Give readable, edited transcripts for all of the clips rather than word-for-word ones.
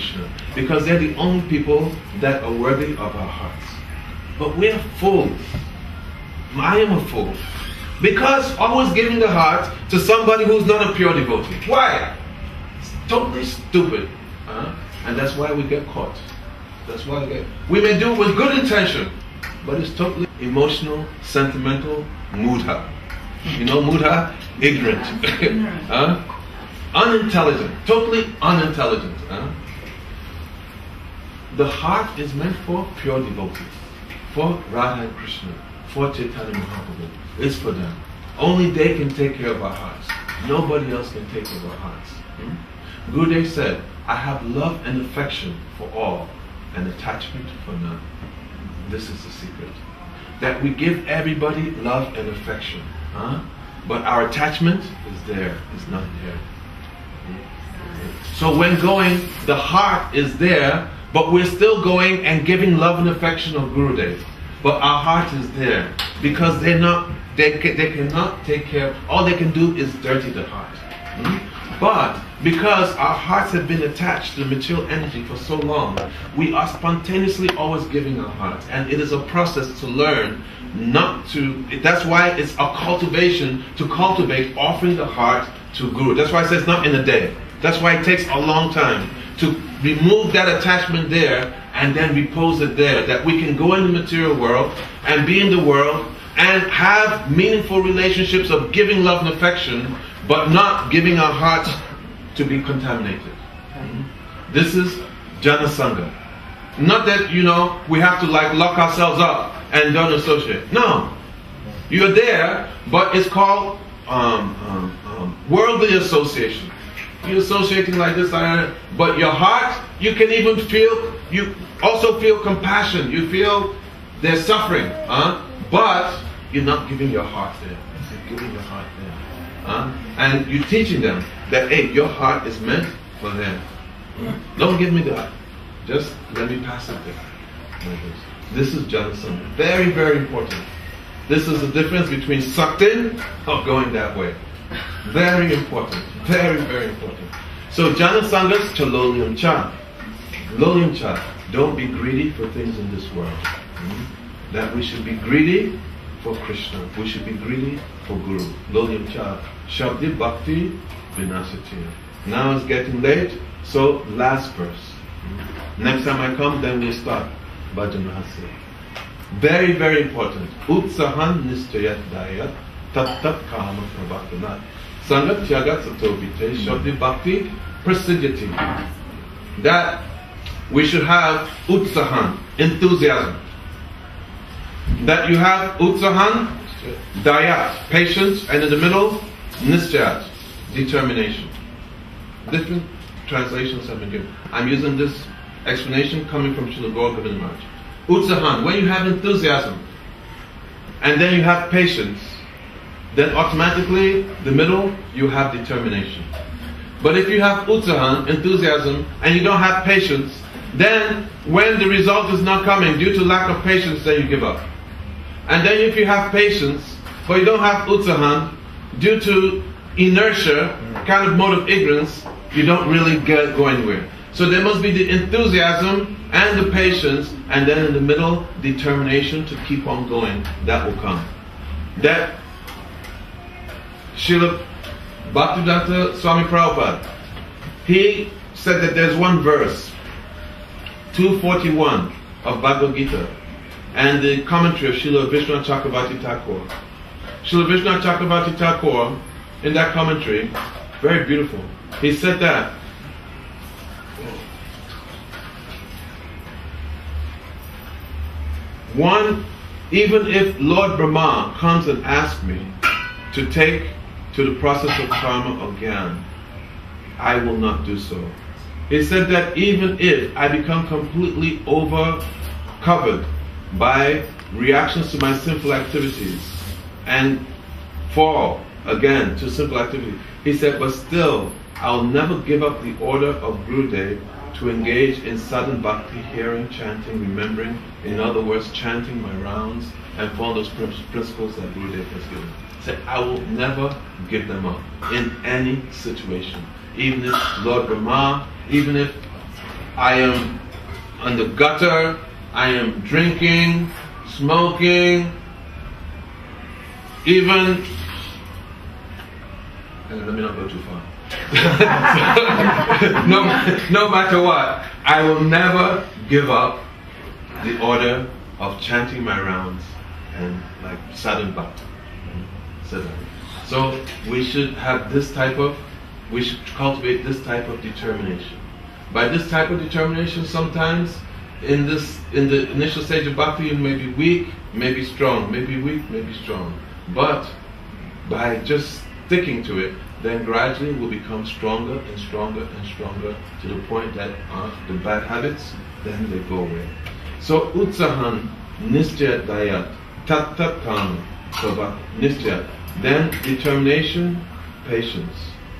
Krishna, because they're the only people that are worthy of our hearts. But we're fools. I am a fool. Because always giving the heart to somebody who's not a pure devotee. Why? It's totally stupid. And that's why we get caught. That's why we may do it with good intention, but it's totally emotional, sentimental, mudha. You know mudha? Ignorant. Unintelligent. Totally unintelligent. The heart is meant for pure devotees. For Radha and Krishna. For Chaitanya Mahaprabhu. It's for them. Only they can take care of our hearts. Nobody else can take care of our hearts. Gurudev said, I have love and affection for all, and attachment for none. This is the secret. That we give everybody love and affection. But our attachment is there, is not there. So when going, the heart is there, but we're still going and giving love and affection of Gurudev. But our heart is there because they cannot take care. All they can do is dirty the heart. But because our hearts have been attached to material energy for so long, we are spontaneously always giving our hearts, and it is a process to learn not to. That's why it's a cultivation to cultivate offering the heart to Guru. That's why I say it's not in a day. That's why it takes a long time to remove that attachment there and then repose it there, that we can go in the material world and be in the world and have meaningful relationships of giving love and affection, but not giving our hearts to be contaminated. This is Jana Sangha. Not that, we have to lock ourselves up and don't associate. No. You're there, but it's called worldly association. You're associating like this, but your heart, you can even feel, you also feel compassion. You feel they're suffering, but you're not giving your heart there. You're giving your heart there. And you're teaching them that, hey, your heart is meant for them. Don't give me that. Just let me pass it there. This is Janasangha. Very, very important. This is the difference between sucked in or going that way. Very important. Very, very important. So Janasangha's chalolium cha. Lolium cha. Don't be greedy for things in this world. That we should be greedy for Krishna. We should be greedy for Guru. Lolium cha. Shabdi bhakti vinasatiya. Now it's getting late, so last verse. Next time I come, then we'll start Bhajan Rahasya. Very, very important. Utsahan nischayat dayat tat kama prabhatanat. Sangat tyagat satobite shabdi bhakti prasidyati. That we should have utsahan, enthusiasm. That you have utsahan, dayat, patience, and in the middle, nischayat, determination. Different translations have been given. I'm using this explanation coming from Srila Gaur Govinda Maharaj. Utsahan, when you have enthusiasm, and then you have patience, then automatically, the middle, you have determination. But if you have utsahan, enthusiasm, and you don't have patience, then when the result is not coming due to lack of patience, then you give up. And then if you have patience, but you don't have utsahan, due to inertia, kind of mode of ignorance, you don't really go anywhere. So there must be the enthusiasm and the patience, and then in the middle, determination to keep on going. That will come. That Srila Bhaktivedanta Swami Prabhupada, he said that there's one verse, 241 of Bhagavad Gita, and the commentary of Srila Vishwanath Chakravarti Thakur. Srila Vishwanath Chakravarti Thakur, in that commentary, very beautiful, he said that one, even if Lord Brahma comes and asks me to take to the process of karma or gyan, I will not do so. He said that even if I become completely covered by reactions to my sinful activities and fall again to simple activity, he said, but still, I'll never give up the order of Gurudev to engage in sadhana bhakti, hearing, chanting, remembering, in other words, chanting my rounds and follow those principles that Gurudev has given. He said, I will never give them up in any situation. Even if Lord Brahma, even if I am on the gutter, I am drinking, smoking, even, let me not go too far. no matter what, I will never give up the order of chanting my rounds and like sadhan bhakti. So we should have we should cultivate this type of determination. By this type of determination, sometimes in the initial stage of bhakti, you may be weak, may be strong, maybe weak, maybe strong. But by just sticking to it, then gradually we'll become stronger and stronger and stronger to the point that the bad habits, then they go away. So utsahan nischayat dayat tat tat kama nischayat. Then determination, patience.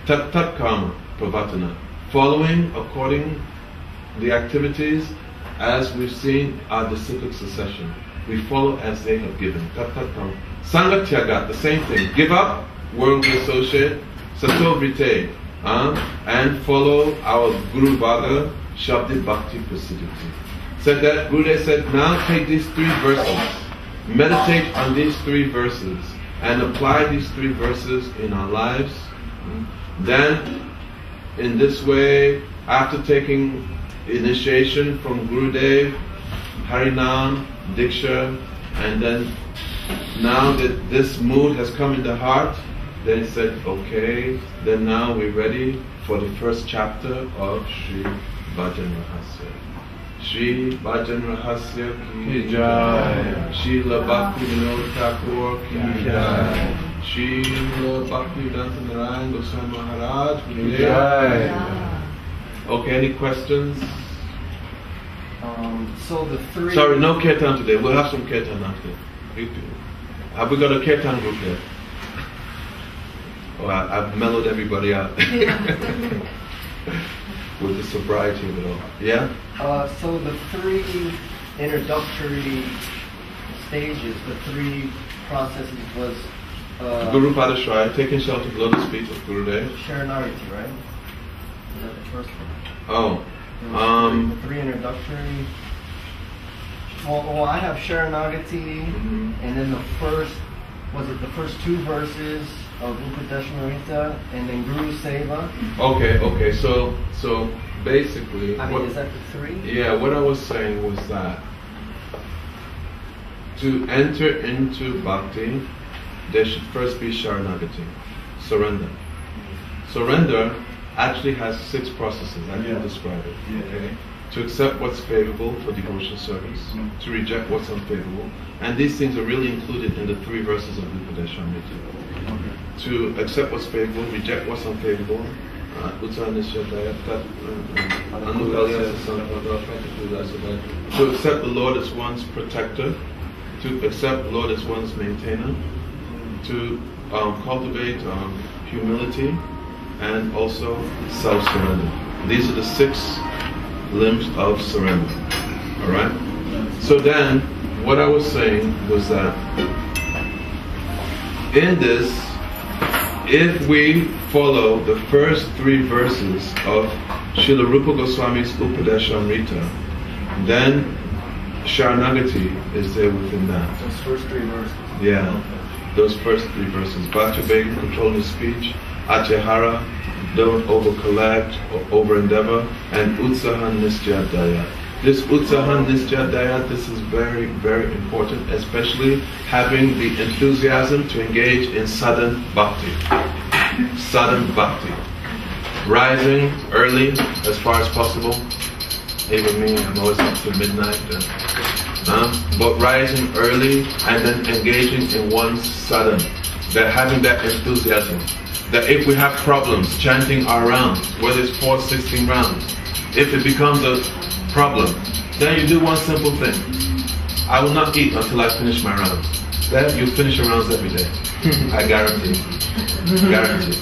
Tat tat kama pravatana. Following according the activities as we've seen are the cyclic succession. We follow as they have given. Tat tat kama. Sangha tyagat, the same thing. Give up worldly associate. Sato vrite. And follow our Guru Bhaga Shabdi Bhakti Prasiddhiti. Said that Gurudev said, now take these 3 verses, meditate on these 3 verses, and apply these 3 verses in our lives. Then, in this way, after taking initiation from Gurudev, Harinam, Diksha, and then now that this mood has come in the heart, then he said, okay, then now we're ready for the first chapter of Sri Bhajan Rahasya. Shri Bhajan Rahasya ki jai. Srila Bhakti Vinod Thakur ki jai. Srila Bhakti Narayan Goswami Maharaj ki jai. Okay, any questions? So the 3... Sorry, no kirtan today. We'll have some kirtan after. Have we got a kirtan group yet? Oh, I've mellowed everybody out. With the sobriety of it all. Yeah? So the 3 introductory stages, the 3 processes was... Guru Padashraya, taking shelter of lotus feet of Gurudev. Sharanagati, right? Is that the first one? Oh. The 3 introductory... Well, I have Sharanagati, and then the first 2 verses of Upadeshamrita, and then Guru Seva. Okay, so basically... is that the 3? Yeah, what I was saying was that to enter into bhakti, there should first be Sharanagati, surrender. Surrender actually has 6 processes, I can describe it. Okay? To accept what's favorable for devotional service, to reject what's unfavorable, and these things are really included in the 3 verses of Upadeshamrita. To accept what's favorable, reject what's unfavorable, to accept the Lord as one's protector, to accept the Lord as one's maintainer, to cultivate humility, and also self-surrender. These are the 6 limbs of surrender. Alright? So then, what I was saying was that in this, if we follow the first 3 verses of Srila Rupa Goswami's Upadeshamrita, then Sharanagati is there within that. Those first 3 verses. Yeah, those first 3 verses. Bhattacharya, control his speech. Atyahara, don't over-collect or over-endeavor. And Utsahan Nischayadaya. This Utsahan Nischayadaya, this is very, very important, especially having the enthusiasm to engage in sadhan bhakti. Sadhan bhakti. Rising early as far as possible. Even me, I'm always up to midnight. But rising early and then engaging in one's sadhan. That having that enthusiasm. That if we have problems chanting our rounds, whether it's 4, 16 rounds, if it becomes a problem, then you do one simple thing. I will not eat until I finish my rounds. Then you finish your rounds every day. I guarantee. Guarantee.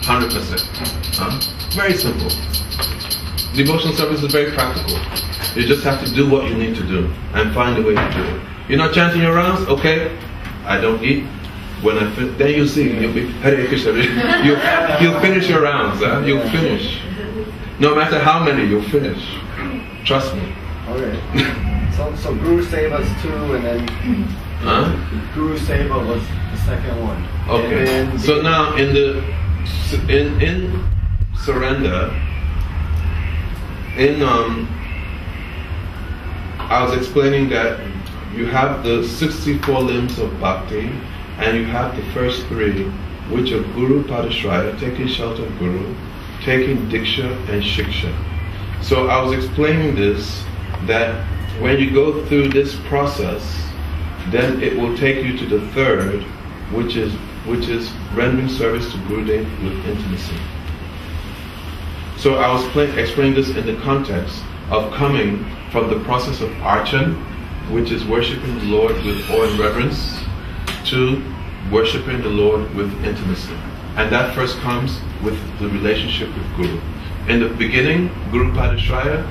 100%. Very simple. Devotional service is very practical. You just have to do what you need to do and find a way to do it. You're not chanting your rounds? Okay. I don't eat. When I then you see, you'll be Hare Krishna. You'll finish your rounds. You'll finish. No matter how many, you'll finish. Trust me. Okay. So Guru Seva's 2, and then Guru Seva was the second one. Okay. So now in surrender, I was explaining that you have the 64 limbs of bhakti, and you have the first 3, which are Guru Padashraya, taking shelter of Guru, taking Diksha and Shiksha. So I was explaining this, that when you go through this process, then it will take you to the 3rd, which is rendering service to Gurudev with intimacy. So I was explaining this in the context of coming from the process of archan, which is worshipping the Lord with awe and reverence, to worshipping the Lord with intimacy. And that first comes with the relationship with Guru. In the beginning, Guru Padashraya,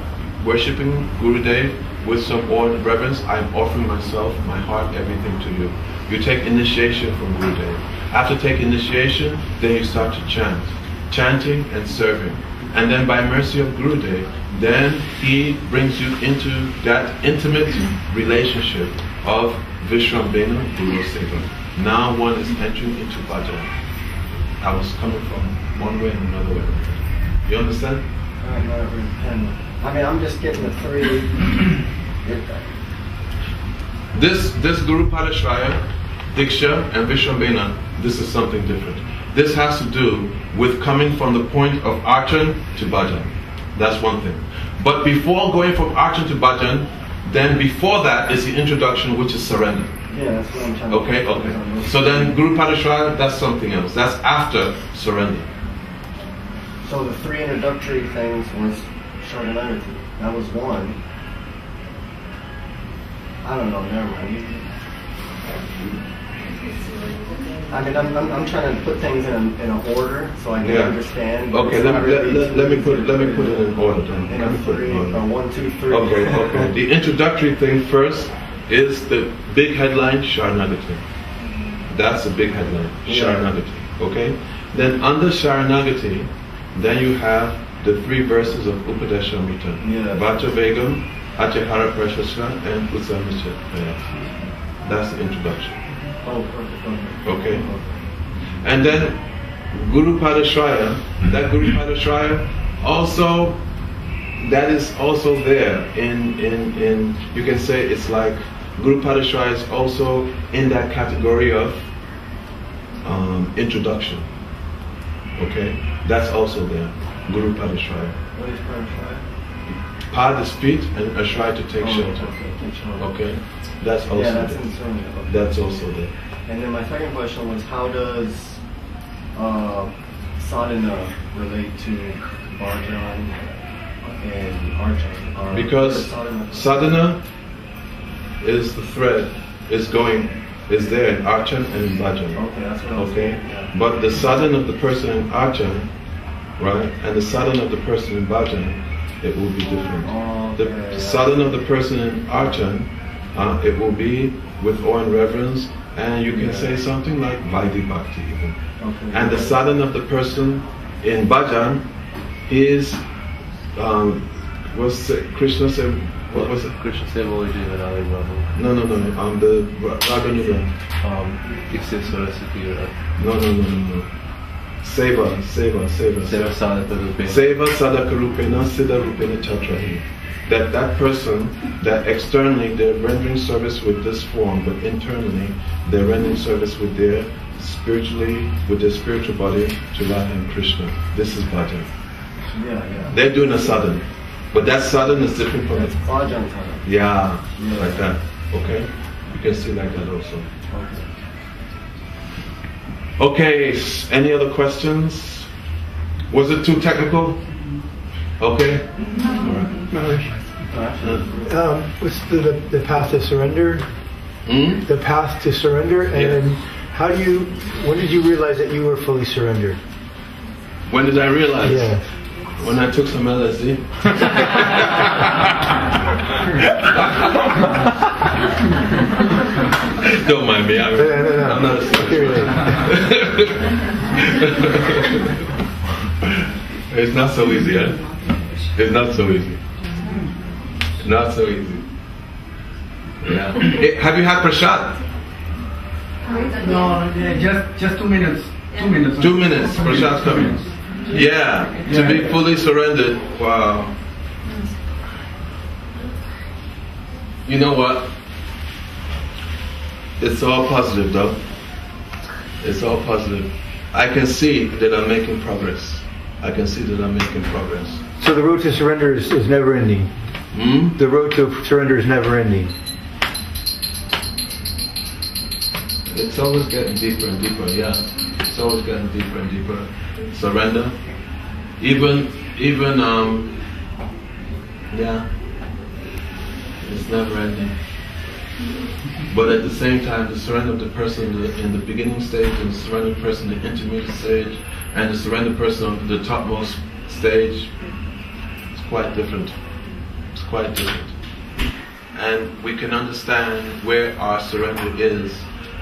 worshipping Gurudev with some awe and reverence, I'm offering myself, my heart, everything to you. You take initiation from Gurudev. After taking initiation, then you start to chant. Chanting and serving. And then by mercy of Gurudev, then he brings you into that intimate relationship of Vishrambena Guru Seva. Now one is entering into bhajan. I was coming from one way and another way. You understand? I mean, I'm just getting the 3. This Guru Padashraya, Diksha and Vishrambena, this is something different. This has to do with coming from the point of archan to bhajan. That's one thing. But before going from archan to bhajan, then before that is the introduction, which is surrender. Yeah, that's what I'm trying to Okay. So then Guru Padashraya, that's something else. That's after surrender. So the 3 introductory things was Sharanagati. That was 1. I don't know, never mind. I mean, I'm trying to put things in an order so I can understand. Okay, let me put it in order then. In a 3, or 1, 2, 3. Okay. The introductory thing first is the big headline, Sharanagati. That's the big headline, Sharanagati. Okay? Then under Sharanagati, then you have the 3 verses of Upadeshamrita. Vacha Vegam, Achahara Prashasya, and Utsamishya. That's the introduction. Oh, perfect. Okay. And then Guru Padashraya, that Guru Padashraya also, that is also there in you can say it's like Guru Padashraya is also in that category of introduction. Okay? That's also there. Guru Padashraya. What is Padashraya? Pad is feet and Ashraya to take shelter. Okay? That's also there. That's also there. And then my second question was, how does sadhana relate to bhajan and archan? Because sadhana is the thread, is there in archan and in bhajan. Okay, that's what I was saying. Yeah. But the sadhana of the person in archan, right, and the sadhana of the person in bhajan, it will be different. The sadhana of the person in archan, it will be with awe and reverence, and you can say something like Vaidhi Bhakti even. Okay. And the sadhana of the person in bhajan is, Krishna said, what was it? Krishna said, what would you do another Rahu? No, the Raganuga. Iksit Saraswati. No. Seva sadhaka rupena siddha rupena chatrahi. That person, that externally they're rendering service with this form, but internally they're rendering service with their spiritual body to Radha and Krishna. This is bhajan. Yeah. They're doing a sadhana, but that sadhana is different from it's bhajan sadhana. Yeah, like that. Okay, you can see like that also. Okay, any other questions? Was it too technical? Okay. What's the path to surrender? The path to surrender, and when did you realize that you were fully surrendered? When did I realize? Yeah. When I took some LSD. Don't mind me. I'm not a It's not so easy, huh? It's not so easy. Not so easy. Yeah. Have you had prashad? No, just 2 minutes. 2 minutes. 2 minutes. Prashad's coming. Yeah. To be fully surrendered. Wow. You know what? It's all positive though. It's all positive. I can see that I'm making progress. I can see that I'm making progress. So the road to surrender is never ending. The road to surrender is never ending. It's always getting deeper and deeper, yeah. It's always getting deeper and deeper. Surrender. Even yeah. It's never ending. But at the same time, the surrender of the person in the beginning stage, and the surrender person in the intermediate stage, and the surrender person on the topmost stage, it's quite different. It's quite different. And we can understand where our surrender is,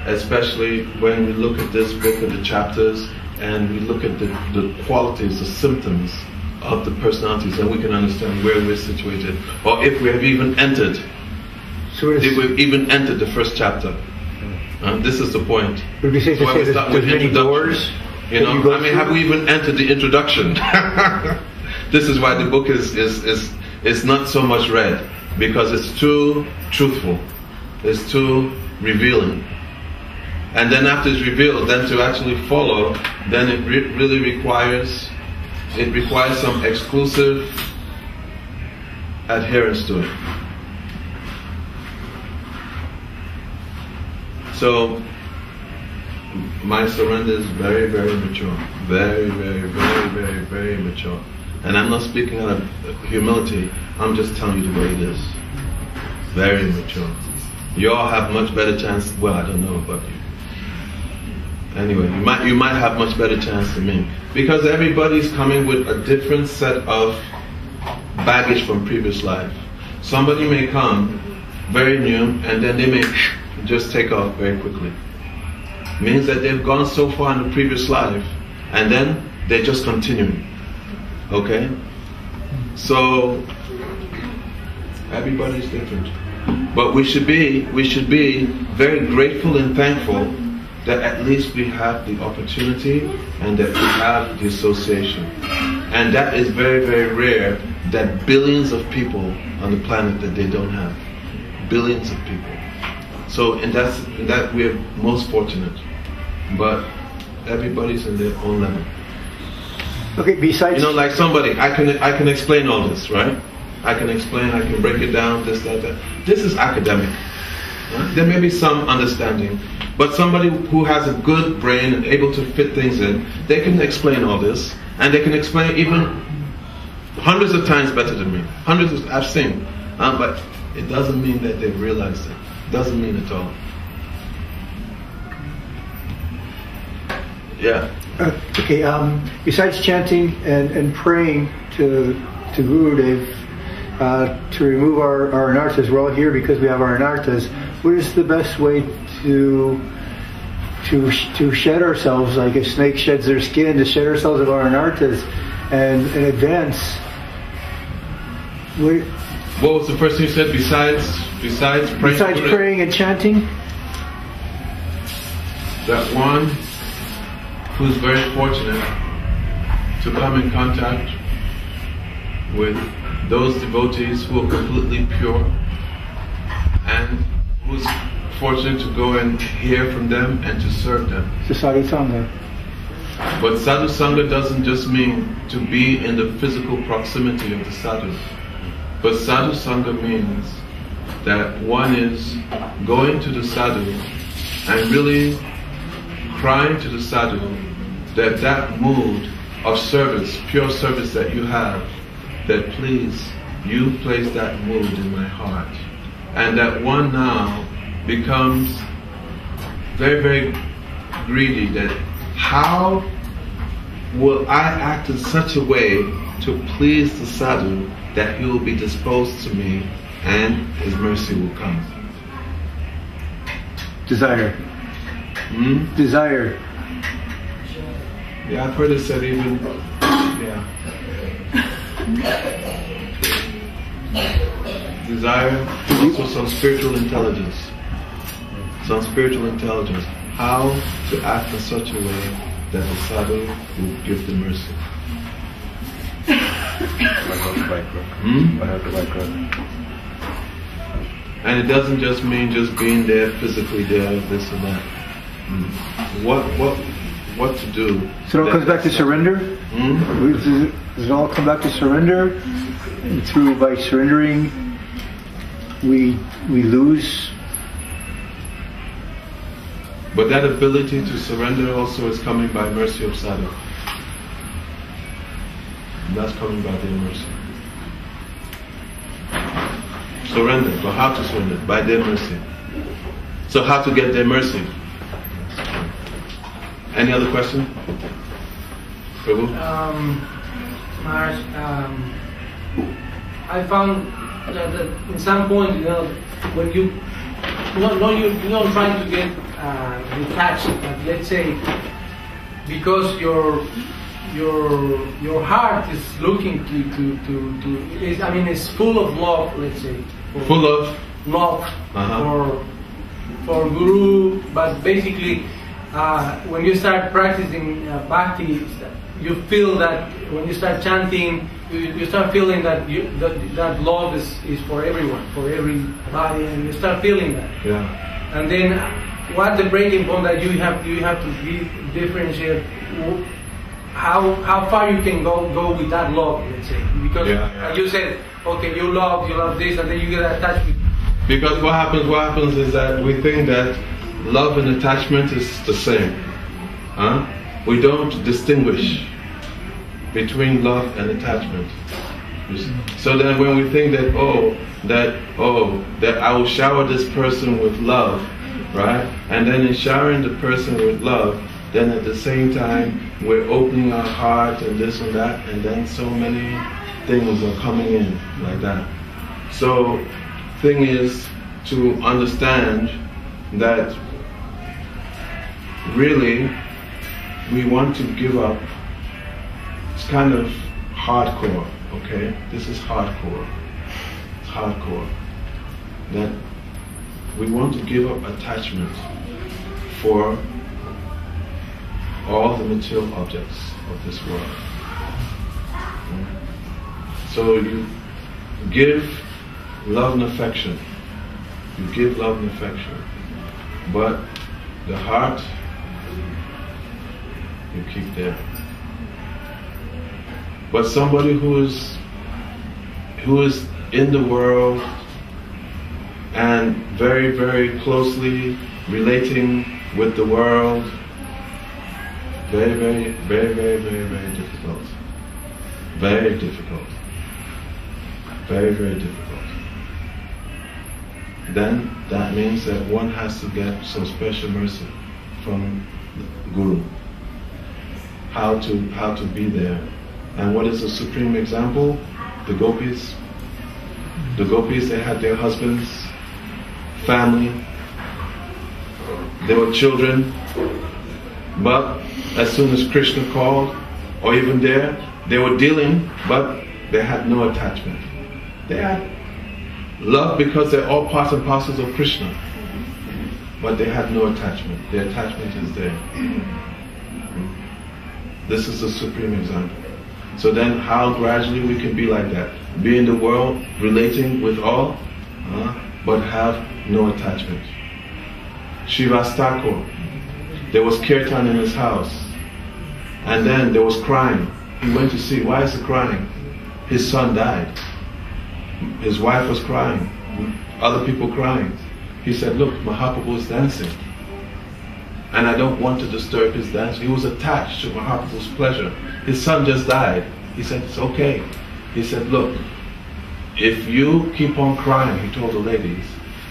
especially when we look at this book of the chapters and we look at the qualities, the symptoms of the personalities, and we can understand where we're situated, or if we have even entered. If we've even entered the first chapter. This is the point. Would we say to say there's many doors? You know, I mean, have we even entered the introduction? This is why the book is not so much read, because it's too truthful. It's too revealing. And then after it's revealed, then to actually follow, then it really requires some exclusive adherence to it. So my surrender is very, very mature. Very, very, very, very, very mature. And I'm not speaking out of humility. I'm just telling you the way it is. Very mature. You all have much better chance. Well, I don't know about you. Anyway, you might have much better chance than me, because everybody's coming with a different set of baggage from previous life. Somebody may come very new, and then they may just take off very quickly. Means that they've gone so far in the previous life, and then they're just continuing. Okay? So everybody's different. But we should be very grateful and thankful that at least we have the opportunity and that we have the association. And that is very, very rare, that billions of people on the planet that they don't have. Billions of people. So in that we're most fortunate. But everybody's in their own level. Okay, besides, you know, like somebody, I can explain all this, right? I can explain, I can break it down, this, that. This is academic. Right? There may be some understanding, but somebody who has a good brain and able to fit things in, they can explain all this, and they can explain even hundreds of times better than me. I've seen, but it doesn't mean that they've realized it. It doesn't mean at all. Yeah. Okay. Besides chanting and praying to Gurudev to remove our anarthas, we're all here because we have our anarthas. What is the best way to shed ourselves, like a snake sheds their skin, to shed ourselves of our anarthas and advance? What was the first thing you said? Besides praying. Besides praying and chanting. That one who's very fortunate to come in contact with those devotees who are completely pure, and who's fortunate to go and hear from them and to serve them. It's Sadhu Sangha. But Sadhu Sangha doesn't just mean to be in the physical proximity of the sadhu. But Sadhu Sangha means that one is going to the sadhu and really crying to the sadhu that mood of service, pure service that you have, that please, you place that mood in my heart. And that one now becomes very, very greedy, that how will I act in such a way to please the sadhu that he will be disposed to me and his mercy will come. Desire. Desire. Yeah, I've heard it said even, yeah. Desire, also some spiritual intelligence. Some spiritual intelligence. How to act in such a way that the sadhu will give the mercy. I have the bike road. I have the bike road. And it doesn't just mean just being there, physically there, this and that. What to do? So it all comes back to surrender? Does it all come back to surrender? And through, by surrendering, we lose. But that ability to surrender also is coming by mercy of sadhu. And that's coming by their mercy. Surrender. So how to surrender? By their mercy. So how to get their mercy? Any other question? Prabhu? Maharaj, I found that in some point, when you're not trying to get detached, but let's say because your heart is looking it's full of love, let's say. Full of love for Guru, but basically when you start practicing bhakti, you feel that when you start chanting, you start feeling that that love is for everyone, for everybody, and you start feeling that. Yeah. And then, what's the breaking point that you have to differentiate? How far you can go with that love, let's say, because you said, okay, you love this, and then you get attached with. Because what happens is that we think that love and attachment is the same. We don't distinguish between love and attachment. So then when we think that I will shower this person with love, right? And then in showering the person with love, then at the same time we're opening our heart and this and that, and then so many things are coming in like that. So thing is to understand that really we want to give up. It's kind of hardcore, okay? This is hardcore. It's hardcore. That we want to give up attachment for all the material objects of this world. So you give love and affection. You give love and affection. But the heart, you keep there. But somebody who is in the world and very, very closely relating with the world, very, very, very, very, very, very difficult. Very difficult. Very, very difficult. Then that means that one has to get some special mercy from the Guru. How to be there. And what is the supreme example? The gopis. The gopis, they had their husbands, family, they were children, but as soon as Krishna called, or even there, they were dealing, but they had no attachment. They had love because they're all parts and parcels of Krishna, but they had no attachment. Their attachment is there. This is the supreme example. So then how gradually we can be like that? Be in the world, relating with all, but have no attachment. Srivastava, there was kirtan in his house, and then there was crying. He went to see, why is he crying? His son died. His wife was crying, other people crying. He said, look, Mahaprabhu is dancing, and I don't want to disturb his dance. He was attached to Mahaprabhu's pleasure. His son just died. He said, it's okay. He said, look, if you keep on crying, he told the ladies,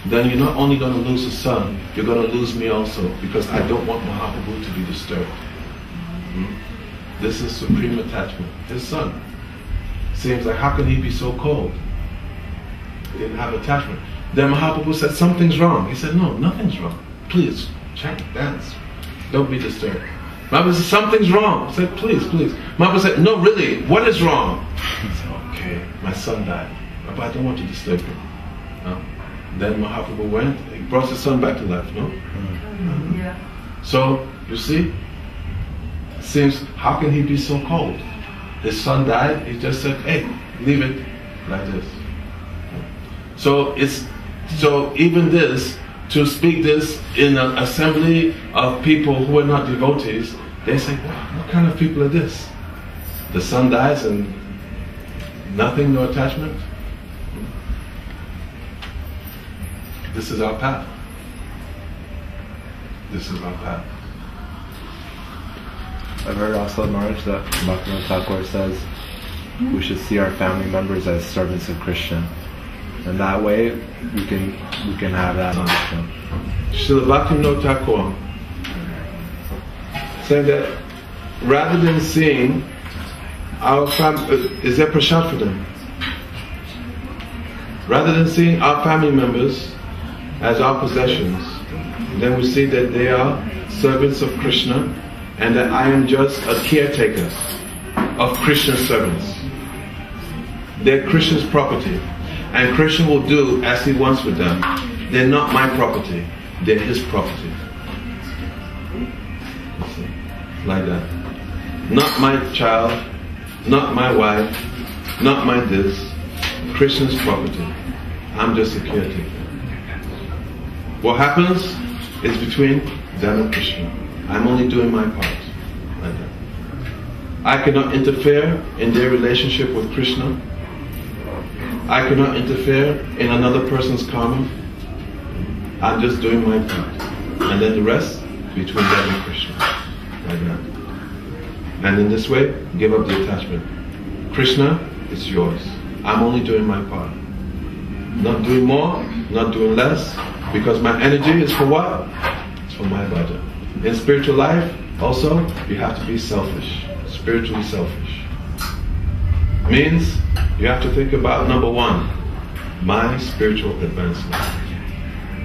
then you're not only going to lose the son, you're going to lose me also, because I don't want Mahaprabhu to be disturbed. This is supreme attachment. His son. Seems like, how can he be so cold? He didn't have attachment. Then Mahaprabhu said, something's wrong. He said, no, nothing's wrong. Please, chant, dance. Don't be disturbed. Mahaprabhu said, something's wrong. He said, please, please. Mahaprabhu said, no, really, what is wrong? okay, my son died, but I don't want to disturb him. No? Then Mahaprabhu went, he brought his son back to life, no? Yeah. So, you see, seems, how can he be so cold? His son died, he just said, hey, leave it like this. So even this, to speak this in an assembly of people who are not devotees, they say, wow, what kind of people are this? The son dies and nothing, no attachment? This is our path. This is our path. I've heard also, Maharaj, that Bhaktivinoda Thakur says we should see our family members as servants of Krishna. And that way we can have that understanding. Srila Bhaktivinoda Thakur said that rather than seeing our family, is there prashad for them? Rather than seeing our family members as our possessions, then we see that they are servants of Krishna and that I am just a caretaker of Krishna's servants. They're Krishna's property, and Krishna will do as he wants with them. They're not my property, they're his property. Like that. Not my child, not my wife, not my this. Krishna's property. I'm just a caretaker. What happens is between them and Krishna. I'm only doing my part. Like that. I cannot interfere in their relationship with Krishna. I cannot interfere in another person's karma. I'm just doing my part. And then the rest, between them and Krishna. Like that. And in this way, give up the attachment. Krishna is yours. I'm only doing my part. Not doing more, not doing less, because my energy is for what? It's for my bhajan. In spiritual life, also, you have to be selfish. Spiritually selfish. Means, you have to think about number one, my spiritual advancement.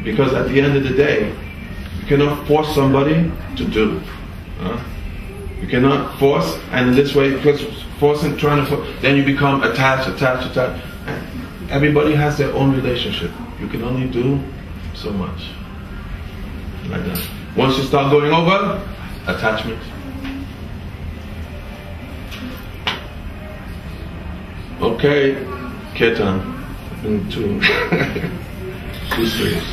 Because at the end of the day, you cannot force somebody to do. You cannot force, and in this way, because forcing, trying to force, then you become attached. Everybody has their own relationship. You can only do so much. Like that. Once you start going over, attachment. Okay, Kirtan. Two streams.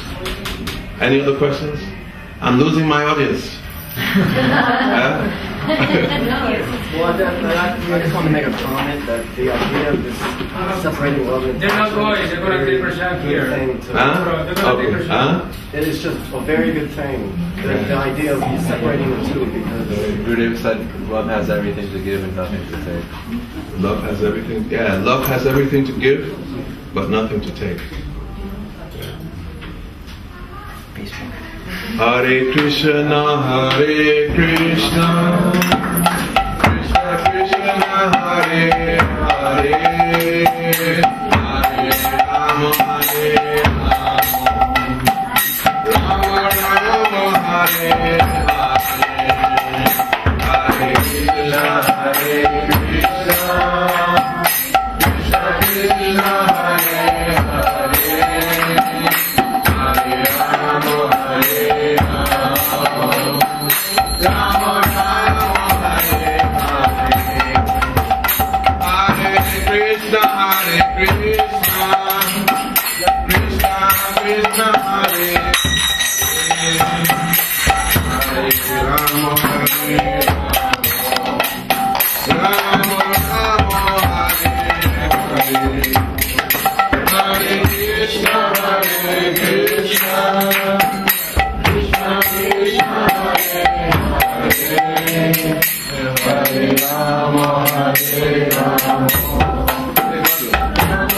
Any other questions? I'm losing my audience. Well, I just want to make a comment that the idea of this separating love and they're not going, they're going to take prashad here. It is just a very good thing. The idea of separating the two, because Gurudev said love has everything to give and nothing to take. Love has everything, love has everything to give, but nothing to take. Hare Krishna, Hare Krishna, Krishna Krishna, Hare Hare, Hare Rama, Hare Rama, Rama Rama, Hare Hare, Hare Krishna, Hare Krishna, Krishna Krishna, Hare Hare, Hare Rama, Hare Rama Rama, Hare Hare, Hare Krishna, Hare Krishna, Krishna Krishna, Hare Hare, Hare Rama, Hare Rama, Rama Hare Hare, Hare Krishna, Hare Krishna, Krishna Krishna, Hare Rama, Hare Rama, Rama Rama, Hare Hare,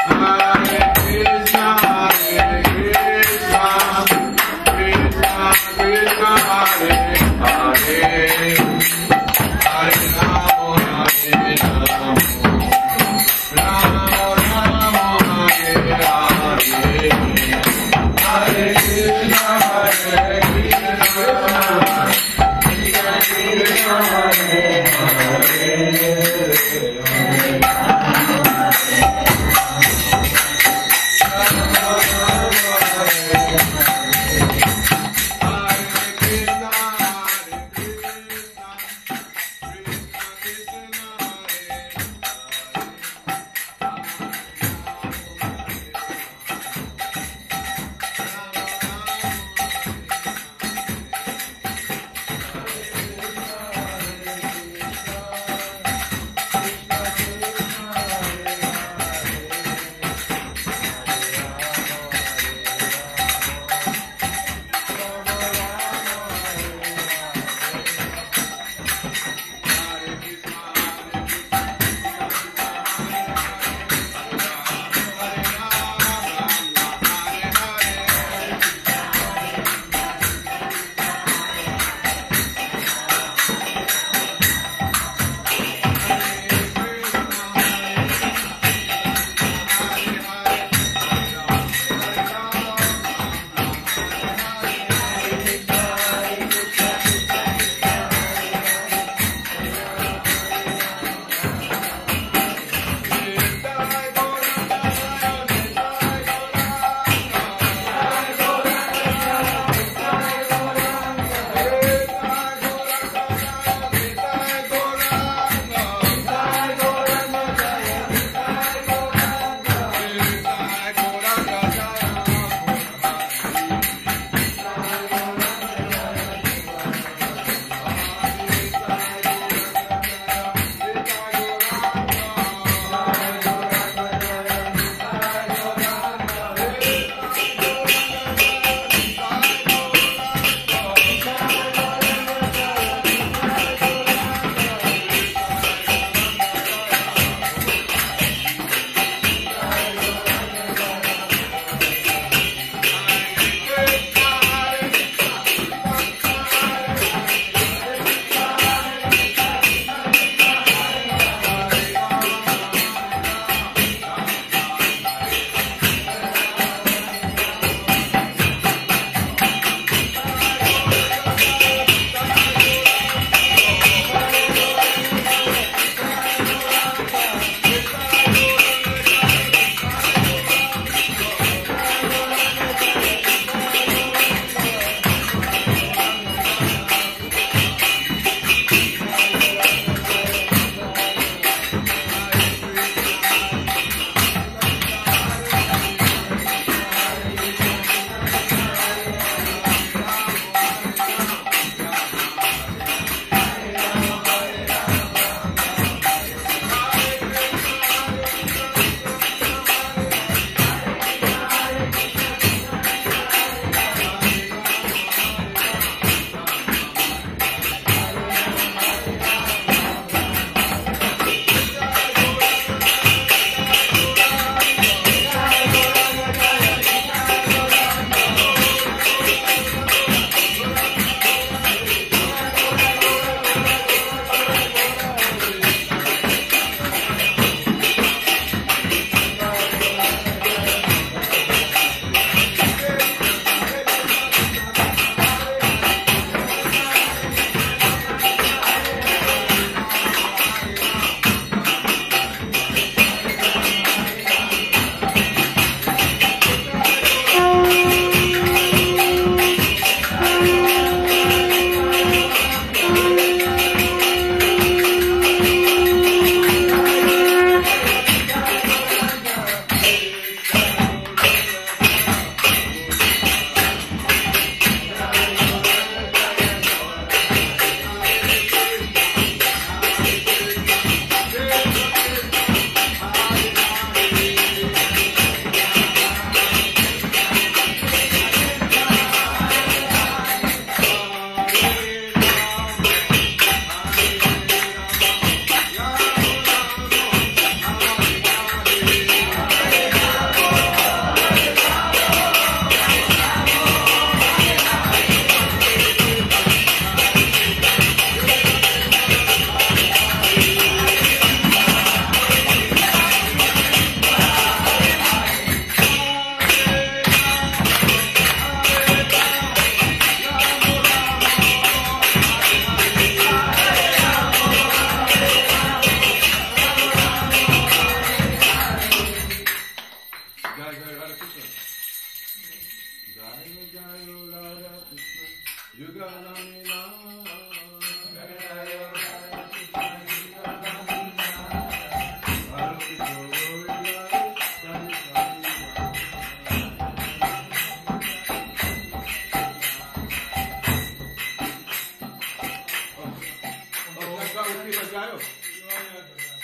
Hare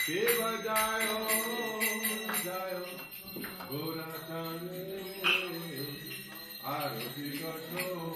Shiva Jayo, Jayo, Guratane, Arati Gato,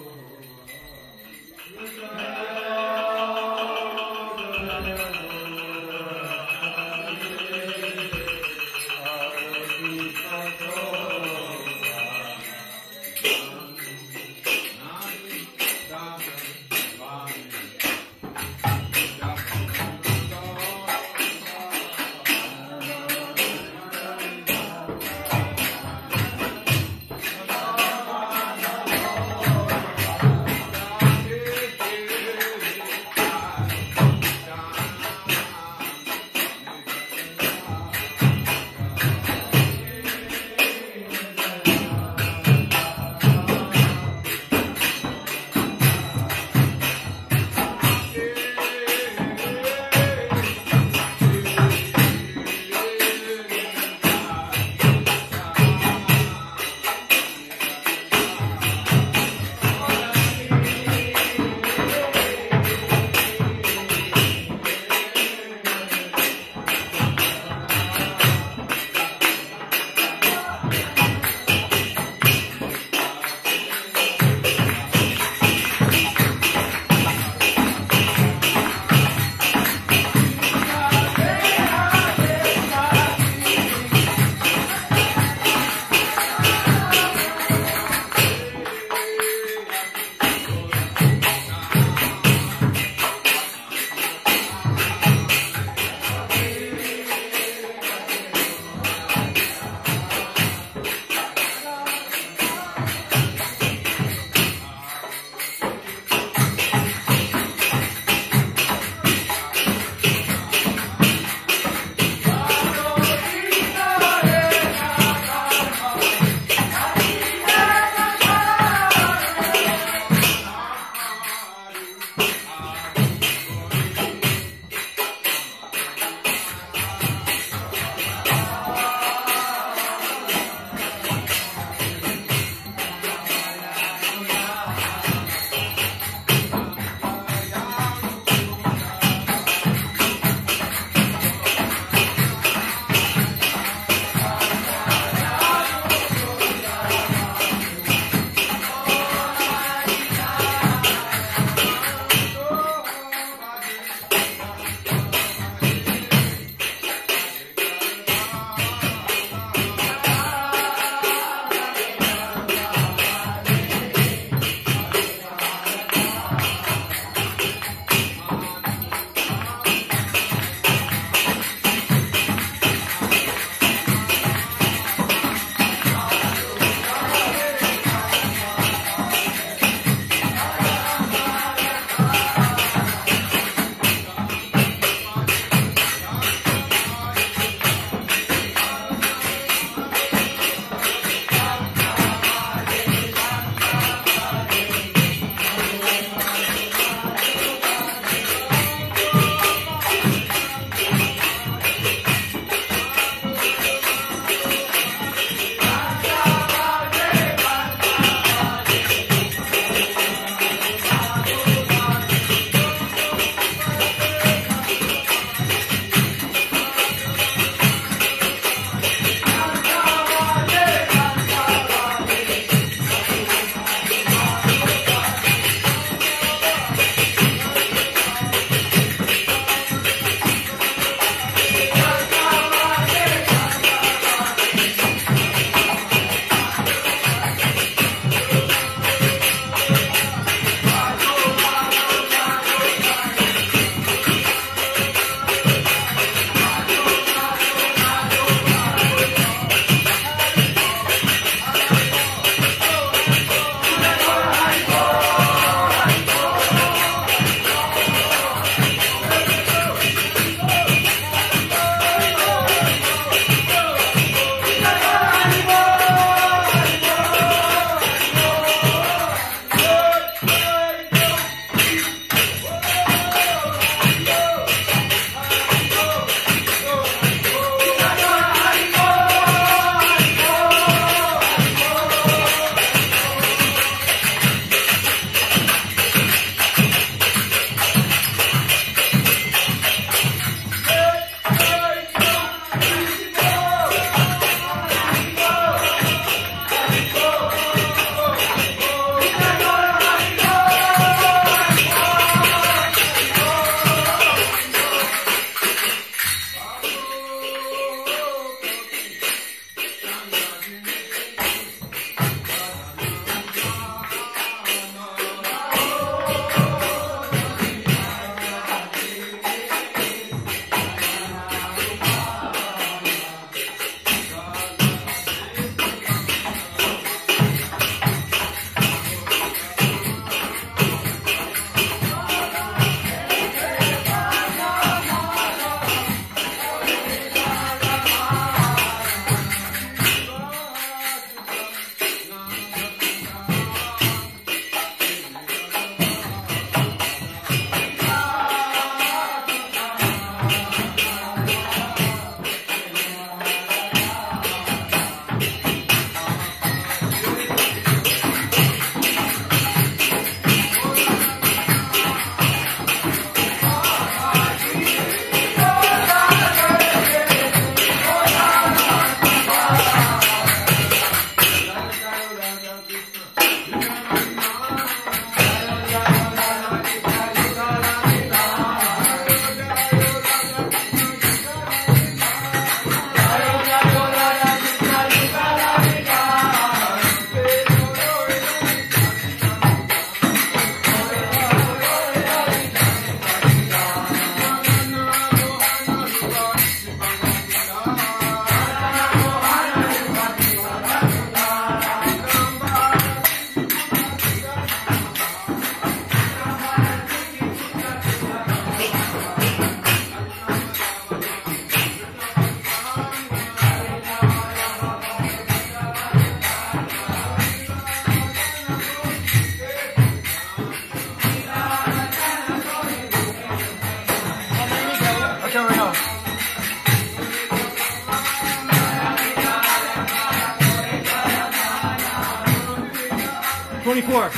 24.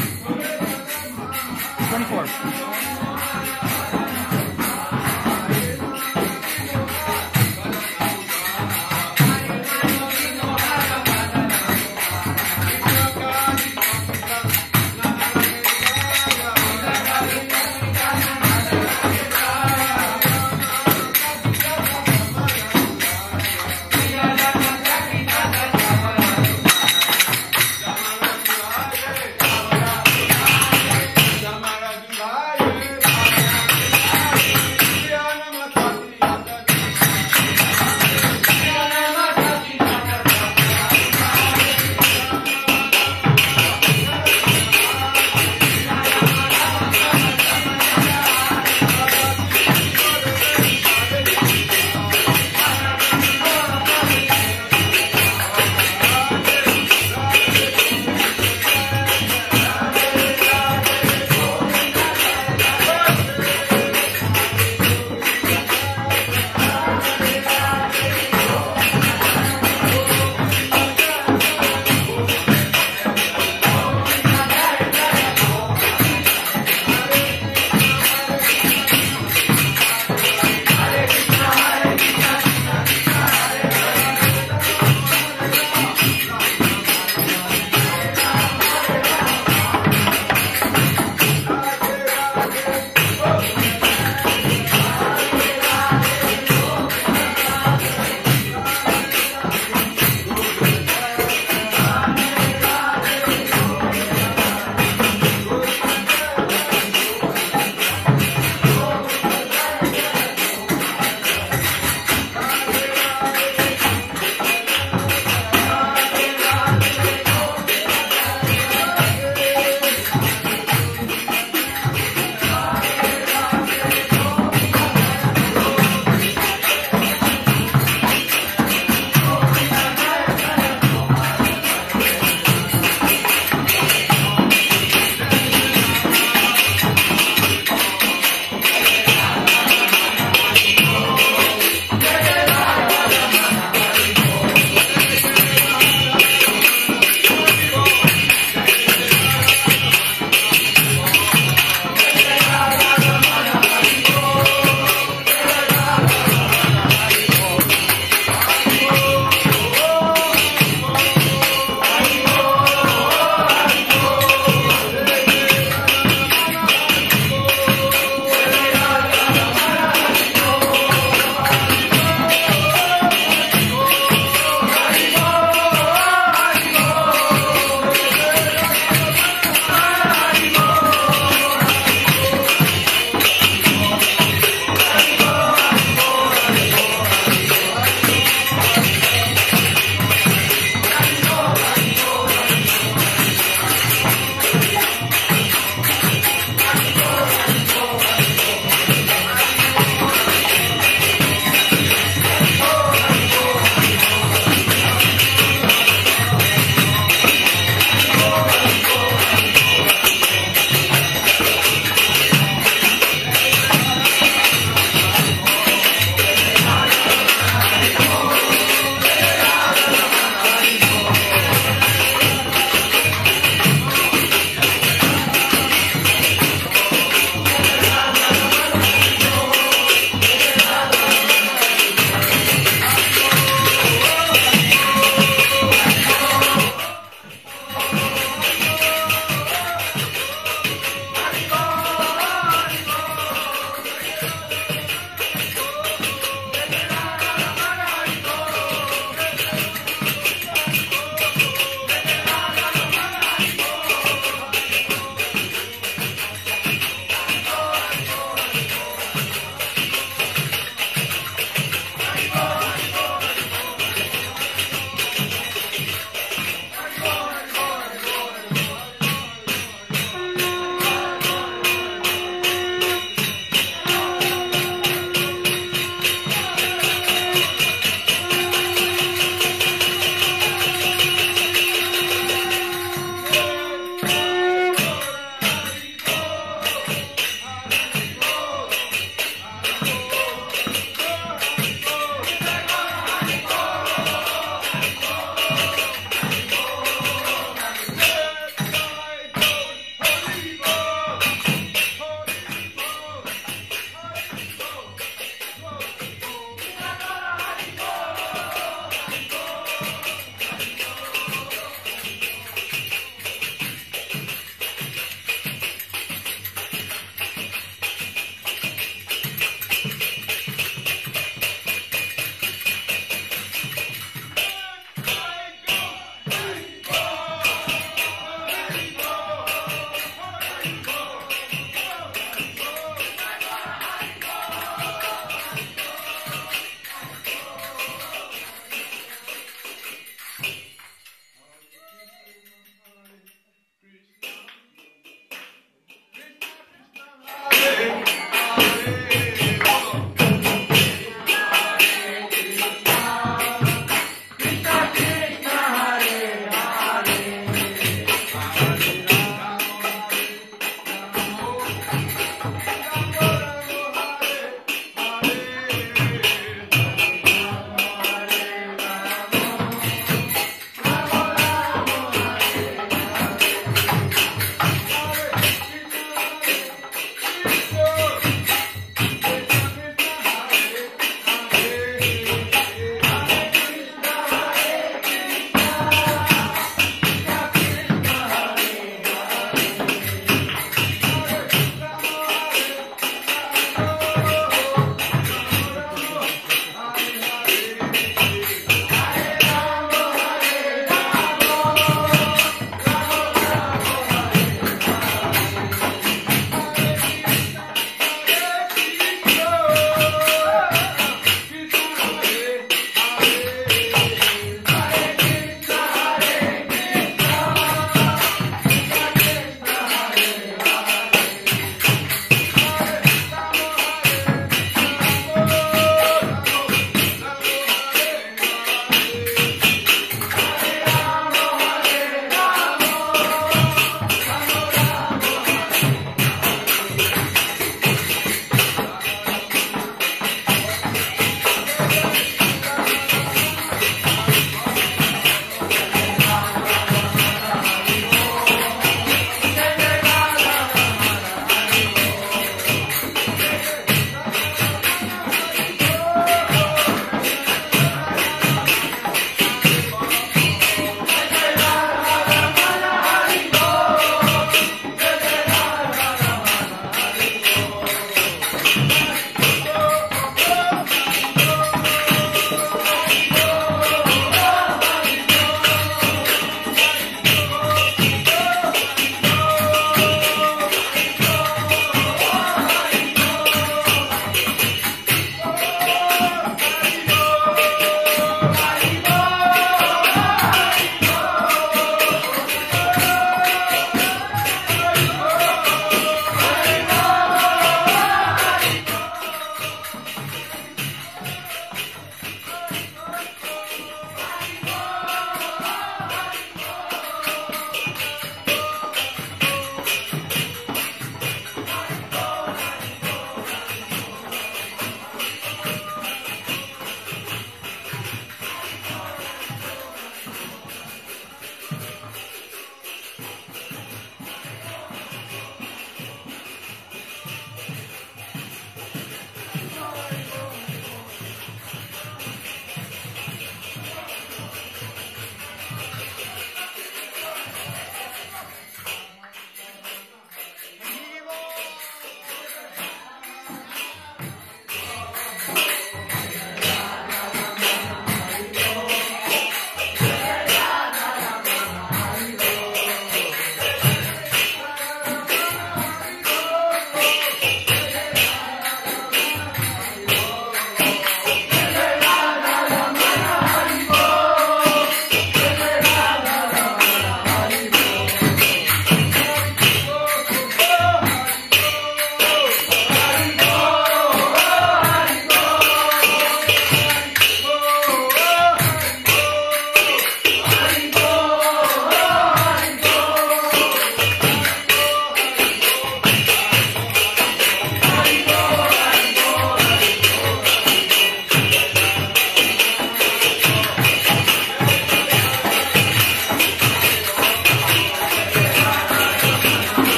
24.